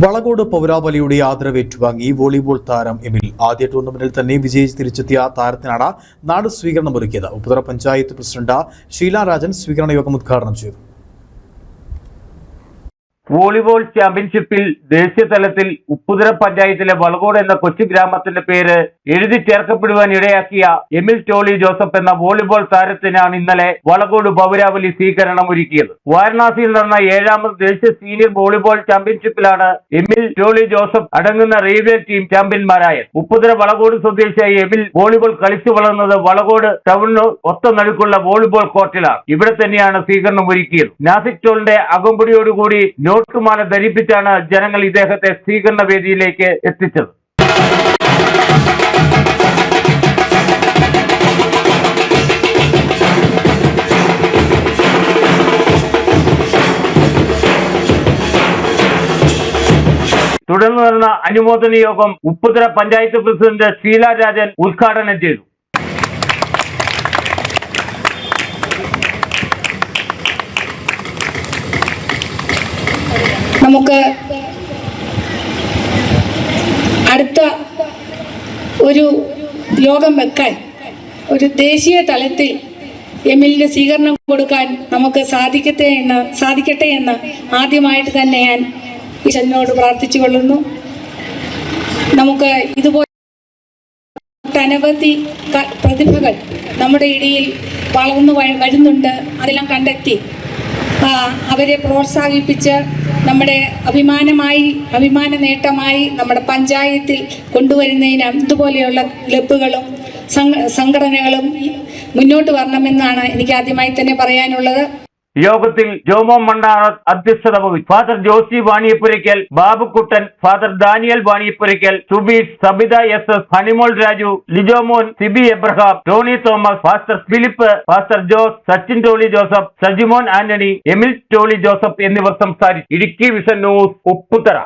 വളകോട് പൗരാവലിയുടെ ആദരവ് ഏറ്റുവാങ്ങി വോളിബോൾ താരം എമിൽ ആദ്യ ടൂർണമെന്റിൽ തന്നെ വിജയിച്ച് തിരിച്ചെത്തിയ താരത്തിനാണ് നാട് സ്വീകരണമൊരുക്കിയത്. ഉപ്പുതറ പഞ്ചായത്ത് പ്രസിഡന്റ് ഷീല രാജൻ സ്വീകരണ യോഗം ഉദ്ഘാടനം ചെയ്തു. വോളിബോൾ ചാമ്പ്യൻഷിപ്പിൽ ദേശീയ തലത്തിൽ ഉപ്പുതറ പഞ്ചായത്തിലെ വളകോട് എന്ന കൊച്ചു ഗ്രാമത്തിന്റെ പേര് എഴുതി ചേർക്കപ്പെടുവാൻ ഇടയാക്കിയ എമിൽ ടോളി ജോസഫ് എന്ന വോളിബോൾ താരത്തിനാണ് ഇന്നലെ വളകോട് പൗരാവലി സ്വീകരണം ഒരുക്കിയത്. വാരണാസിയിൽ നടന്ന 7ാമത് ദേശീയ സീനിയർ വോളിബോൾ ചാമ്പ്യൻഷിപ്പിലാണ് എമിൽ ടോളി ജോസഫ് അടങ്ങുന്ന റെയിൽവേ ടീം ചാമ്പ്യന്മാരായത്. ഉപ്പുതറ വളകോട് സ്വദേശിയായ എമിൽ വോളിബോൾ കളിച്ചു വളർന്നത് വളകോട് ടൗണിന് ഒത്ത നടുക്കുള്ള വോളിബോൾ കോർട്ടിലാണ്. ഇവിടെ തന്നെയാണ് സ്വീകരണം ഒരുക്കിയത്. നാസിക് ടോളിന്റെ അകമ്പടിയോടുകൂടി നോട്ടുമാല ധരിപ്പിച്ചാണ് ജനങ്ങൾ ഇദ്ദേഹത്തെ സ്വീകരണ വേദിയിലേക്ക് എത്തിച്ചത്. തുടർന്ന് നടന്ന അനുമോദന യോഗം ഉപ്പുതറ പഞ്ചായത്ത് പ്രസിഡന്റ് ഷീല രാജൻ ഉദ്ഘാടനം ചെയ്തു. നമുക്ക് അടുത്ത ഒരു യോഗം വെക്കാൻ, ഒരു ദേശീയ തലത്തിൽ എമിലിന് സ്വീകരണം കൊടുക്കാൻ നമുക്ക് സാധിക്കട്ടെ എന്ന് ആദ്യമായിട്ട് തന്നെ ഞാൻ ഈശ്വരനോട് പ്രാർത്ഥിച്ചു കൊള്ളുന്നു. നമുക്ക് ഇതുപോലെ അനവധി പ്രതിഭകൾ നമ്മുടെ ഇടയിൽ വളർന്നു വരുന്നുണ്ട്. അതെല്ലാം കണ്ടെത്തി അവരെ പ്രോത്സാഹിപ്പിച്ച് നമ്മുടെ അഭിമാന നേട്ടമായി നമ്മുടെ പഞ്ചായത്തിൽ കൊണ്ടുവരുന്നതിന് ഇതുപോലെയുള്ള ക്ലബ്ബുകളും സംഘടനകളും മുന്നോട്ട് വരണമെന്നാണ് എനിക്ക് ആദ്യമായി തന്നെ പറയാനുള്ളത്. യോഗത്തിൽ ജോമോ മണ്ണാർ അധ്യക്ഷത വഹിച്ചു. Father Josy Vaniyapurackal, Babukuttan, father Daniel Vaniyapurackal, Subeesh, Sabitha S S, Honeymol Raju, Lijomon, Sibi Abraham, Tony Thomas, pastor Philip, pastor Jose, Sachin Tolly Joseph, Sajimon Antony, Emil Tolly Joseph എന്നിവർ സംസാരിച്ചു. Idukki vision news, Upputhara.